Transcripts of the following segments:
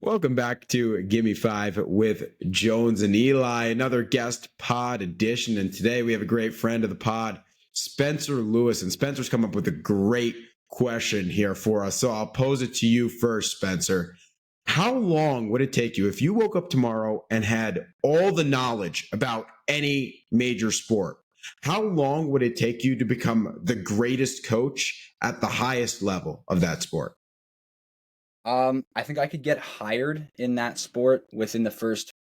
Welcome back to Gimme Five with Jones and Eli, another guest pod edition. And today we have a great friend of the pod, Spencer Lewis. And Spencer's come up with a great question here for us. So I'll pose it to you first, Spencer. How long would it take you if you woke up tomorrow and had all the knowledge about any major sport? How long would it take you to become the greatest coach at the highest level of that sport? I think I could get hired in that sport within the first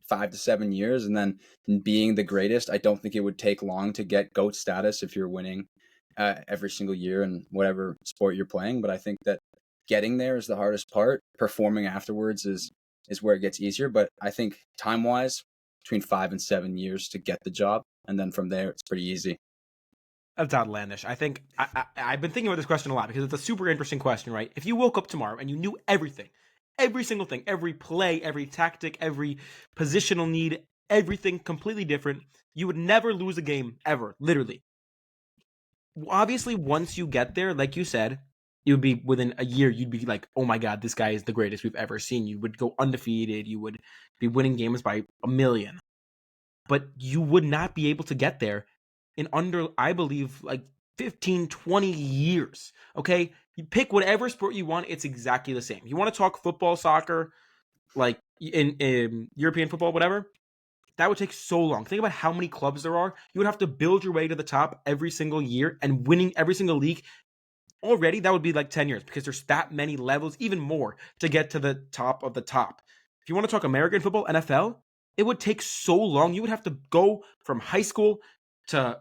5 to 7 years, and then being the greatest, I don't think it would take long to get GOAT status if you're winning every single year in whatever sport you're playing. But I think that getting there is the hardest part. Performing afterwards is where it gets easier. But I think time wise, between 5 and 7 years to get the job, and then from there it's pretty easy. That's outlandish. I think I've been thinking about this question a lot because it's a super interesting question, right? If you woke up tomorrow and you knew everything, every single thing, every play, every tactic, every positional need, everything completely different, you would never lose a game ever, literally. Obviously, once you get there, like you said, it would be within a year, you'd be like, oh my God, this guy is the greatest we've ever seen. You would go undefeated. You would be winning games by a million. But you would not be able to get there in under, I believe, like 15, 20 years. Okay? You pick whatever sport you want, it's exactly the same. You want to talk football, soccer, like in European football, whatever, that would take so long. Think about how many clubs there are. You would have to build your way to the top every single year and winning every single league. Already, that would be like 10 years because there's that many levels, even more, to get to the top of the top. If you want to talk American football, NFL, it would take so long. You would have to go from high school to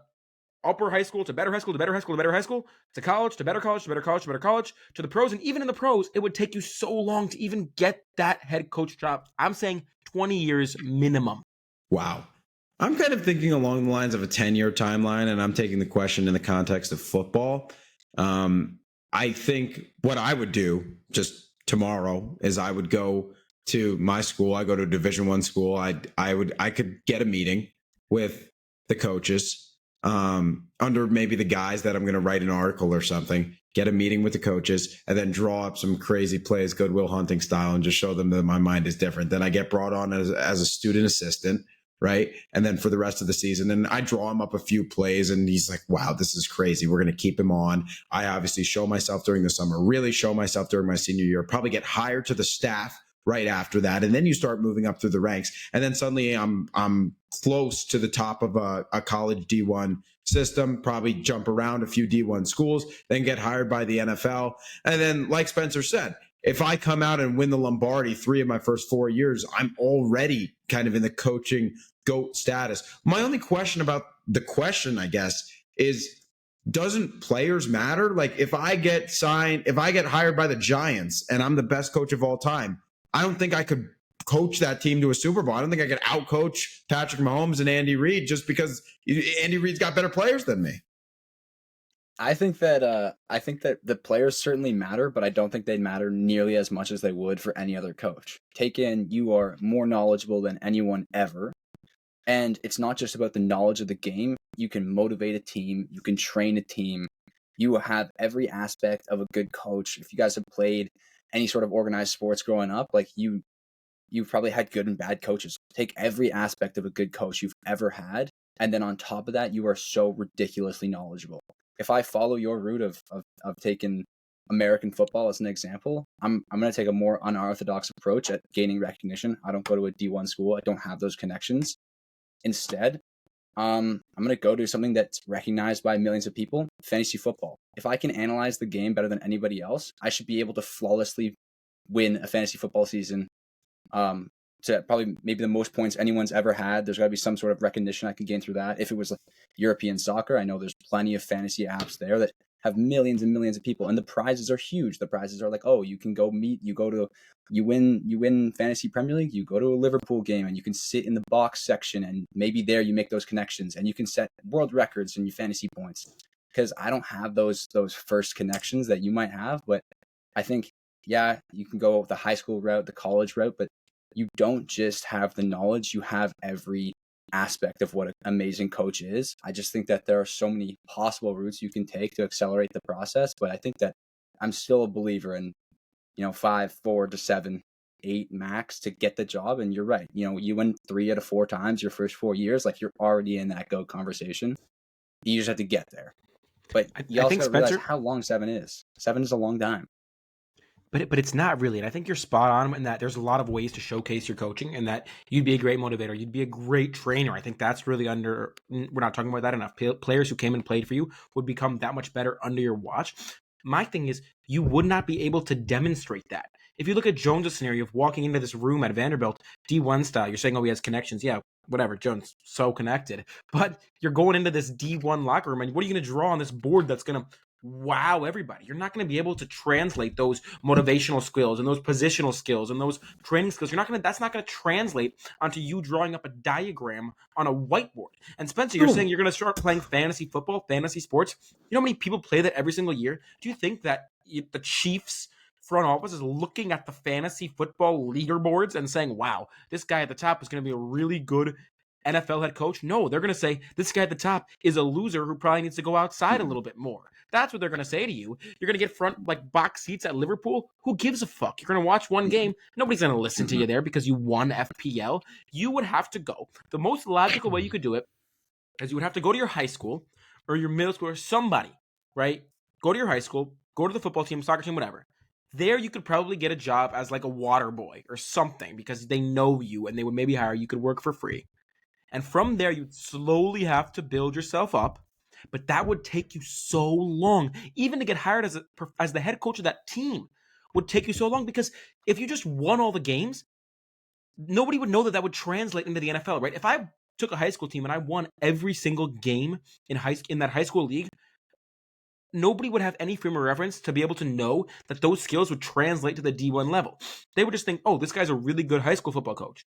upper high school to better high school to better high school to better high school to college to better college to better college to better college to the pros. And even in the pros, it would take you so long to even get that head coach job. I'm saying 20 years minimum. Wow. I'm kind of thinking along the lines of a 10-year timeline, and I'm taking the question in the context of football. I think what I would do just tomorrow is I would go to my school. I go to a Division I school. I could get a meeting with the coaches under maybe the guys that I'm going to write an article or something. Get a meeting with the coaches and then draw up some crazy plays, Goodwill Hunting style, and just show them that my mind is different. Then I get brought on as a student assistant, right? And then for the rest of the season, and I draw him up a few plays, and he's like, wow, this is crazy. We're going to keep him on. I obviously show myself during the summer, really show myself during my senior year, probably get hired to the staff right after that. And then you start moving up through the ranks. And then suddenly I'm close to the top of a college D1 system, probably jump around a few D1 schools, then get hired by the NFL. And then, like Spencer said, if I come out and win the Lombardi 3 of my first 4 years, I'm already kind of in the coaching GOAT status. My only question about the question, I guess, is doesn't players matter? Like if I get hired by the Giants and I'm the best coach of all time, I don't think I could coach that team to a Super Bowl. I don't think I could outcoach Patrick Mahomes and Andy Reid just because Andy Reid's got better players than me. I think that the players certainly matter, but I don't think they matter nearly as much as they would for any other coach. Take in, you are more knowledgeable than anyone ever. And it's not just about the knowledge of the game. You can motivate a team, you can train a team. You have every aspect of a good coach. If you guys have played any sort of organized sports growing up, like you've probably had good and bad coaches. Take every aspect of a good coach you've ever had, and then on top of that, you are so ridiculously knowledgeable. If I follow your route of taking American football as an example, I'm going to take a more unorthodox approach at gaining recognition. I don't go to a D1 school. I don't have those connections. Instead, I'm going to go to something that's recognized by millions of people, fantasy football. If I can analyze the game better than anybody else, I should be able to flawlessly win a fantasy football season to probably maybe the most points anyone's ever had. There's got to be some sort of recognition I could gain through that. If it was like European soccer, I know there's plenty of fantasy apps there that have millions and millions of people, and the prizes are huge. The prizes are like, oh, you can go meet, you win fantasy Premier League, you go to a Liverpool game and you can sit in the box section and maybe there you make those connections and you can set world records in your fantasy points. Because I don't have those first connections that you might have, but I think, yeah, you can go the high school route, the college route, but you don't just have the knowledge, you have every aspect of what an amazing coach is. I just think that there are so many possible routes you can take to accelerate the process, but I think that I'm still a believer in, 5, 4 to 7 8 max to get the job. And you're right. You win 3 out of 4 times your first 4 years, like you're already in that GOAT conversation. You just have to get there. But you I also think got to realize Spencer, how long 7 is. 7 is a long time. but it's not really. And I think you're spot on in that there's a lot of ways to showcase your coaching, and that you'd be a great motivator. You'd be a great trainer. I think that's really we're not talking about that enough. Players who came and played for you would become that much better under your watch. My thing is, you would not be able to demonstrate that. If you look at Jones' scenario of walking into this room at Vanderbilt, D1 style, you're saying, oh, he has connections. Yeah, whatever, Jones, so connected. But you're going into this D1 locker room, and what are you going to draw on this board that's going to wow everybody? You're not going to be able to translate those motivational skills and those positional skills and those training skills. That's not going to translate onto you drawing up a diagram on a whiteboard. And Spencer, you're saying you're going to start playing fantasy football, fantasy sports. You know how many people play that every single year? Do you think that the Chiefs front office is looking at the fantasy football leaderboards and saying, wow, this guy at the top is going to be a really good NFL head coach? No, they're going to say this guy at the top is a loser who probably needs to go outside a little bit more. That's what they're going to say to you. You're going to get front box seats at Liverpool. Who gives a fuck? You're going to watch one game. Nobody's going to listen to you there because you won FPL. You would have to go. The most logical way you could do it is you would have to go to your high school or your middle school or somebody, right? Go to your high school, go to the football team, soccer team, whatever. There you could probably get a job as like a water boy or something because they know you and they would maybe hire you. You could work for free. And from there, you'd slowly have to build yourself up. But that would take you so long. Even to get hired as the head coach of that team would take you so long, because if you just won all the games, nobody would know that would translate into the NFL, right? If I took a high school team and I won every single game in that high school league, nobody would have any frame of reference to be able to know that those skills would translate to the D1 level. They would just think, oh, this guy's a really good high school football coach.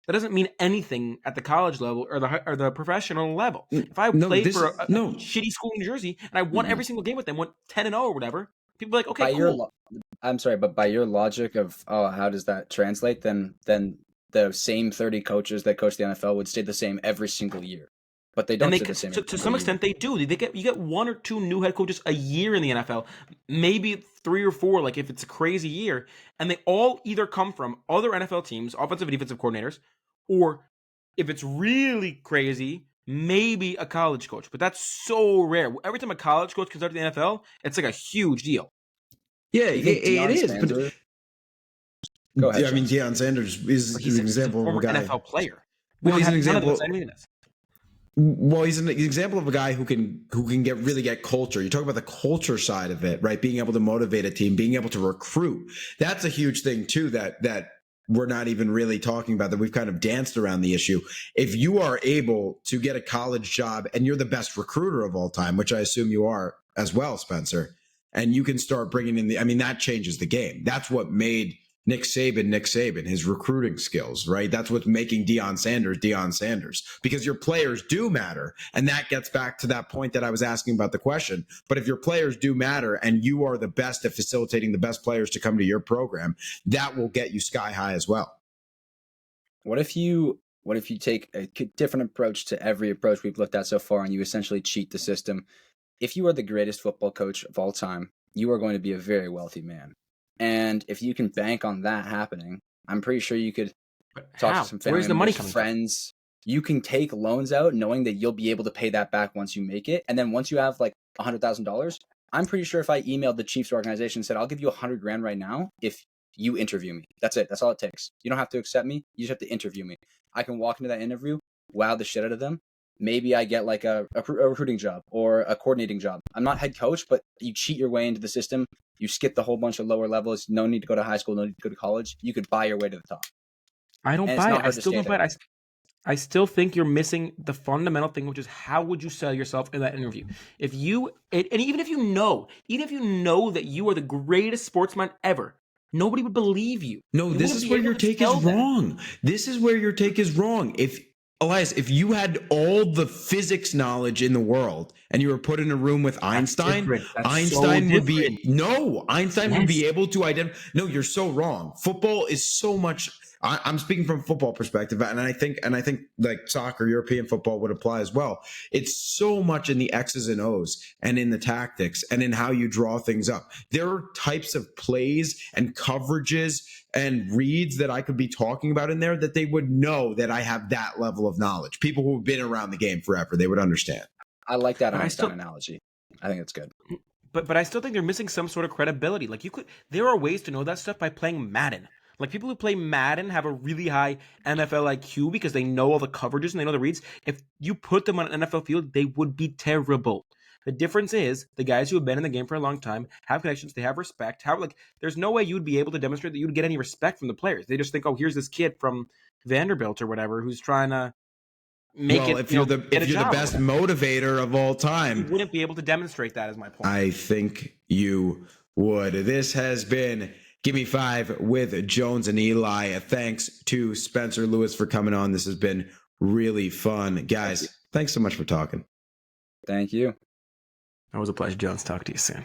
That doesn't mean anything at the college level or the professional level. If I played for a shitty school in New Jersey and I won every single game with them, went 10-0 or whatever, people are like, okay, cool. I'm sorry, but by your logic of, oh, how does that translate? Then the same 30 coaches that coach the NFL would stay the same every single year. But they don't stay the same. To some extent, they do. You get 1 or 2 new head coaches a year in the NFL, maybe 3 or 4, like if it's a crazy year, and they all either come from other NFL teams, offensive and defensive coordinators, or if it's really crazy, maybe a college coach. But that's so rare. Every time a college coach comes out to the NFL, it's like a huge deal. Yeah, it is. But go ahead. I mean, Deion Sanders is an example of a guy. NFL player. Well, he's an example. Well, he's an example of a guy who can get culture. You talk about the culture side of it, right? Being able to motivate a team, being able to recruit. That's a huge thing too. That we're not even really talking about, that we've kind of danced around the issue. If you are able to get a college job and you're the best recruiter of all time, which I assume you are as well, Spencer, and you can start bringing in that changes the game. That's what made Nick Saban, his recruiting skills, right? That's what's making Deion Sanders, because your players do matter. And that gets back to that point that I was asking about the question. But if your players do matter and you are the best at facilitating the best players to come to your program, that will get you sky high as well. What if you take a different approach to every approach we've looked at so far, and you essentially cheat the system? If you are the greatest football coach of all time, you are going to be a very wealthy man. And if you can bank on that happening, I'm pretty sure you could talk to some family Where's the money coming friends. You can take loans out knowing that you'll be able to pay that back once you make it. And then once you have like $100,000, I'm pretty sure if I emailed the Chiefs organization and said, I'll give you $100,000 right now if you interview me. That's it. That's all it takes. You don't have to accept me. You just have to interview me. I can walk into that interview, wow the shit out of them. Maybe I get like a recruiting job or a coordinating job. I'm not head coach, but you cheat your way into the system. You skip the whole bunch of lower levels. No need to go to high school. No need to go to college. You could buy your way to the top. I don't buy it. I still don't buy it. I still think you're missing the fundamental thing, which is how would you sell yourself in that interview? If you, and even if you know that you are the greatest sportsman ever, nobody would believe you. No, this is where your take is wrong. This is where your take is wrong. Elias, if you had all the physics knowledge in the world and you were put in a room with Einstein, Einstein would be able to identify. No, you're so wrong. Football is so much. I'm speaking from a football perspective, and I think like soccer, European football would apply as well. It's so much in the X's and O's and in the tactics and in how you draw things up. There are types of plays and coverages and reads that I could be talking about in there that they would know that I have that level of knowledge. People who have been around the game forever, they would understand. I like that But I Einstein still- analogy. I think it's good. But I still think they're missing some sort of credibility. Like there are ways to know that stuff by playing Madden. Like people who play Madden have a really high NFL IQ because they know all the coverages and they know the reads. If you put them on an NFL field, they would be terrible. The difference is the guys who have been in the game for a long time have connections, they have respect. There's no way you would be able to demonstrate that you would get any respect from the players. They just think, oh, here's this kid from Vanderbilt or whatever who's trying to If you're the best motivator of all time, you wouldn't be able to demonstrate that, is my point. I think you would. This has been Gimme Five with Jones and Eli. Thanks to Spencer Lewis for coming on. This has been really fun. Guys, thanks so much for talking. Thank you. It was a pleasure, Jones. Talk to you soon.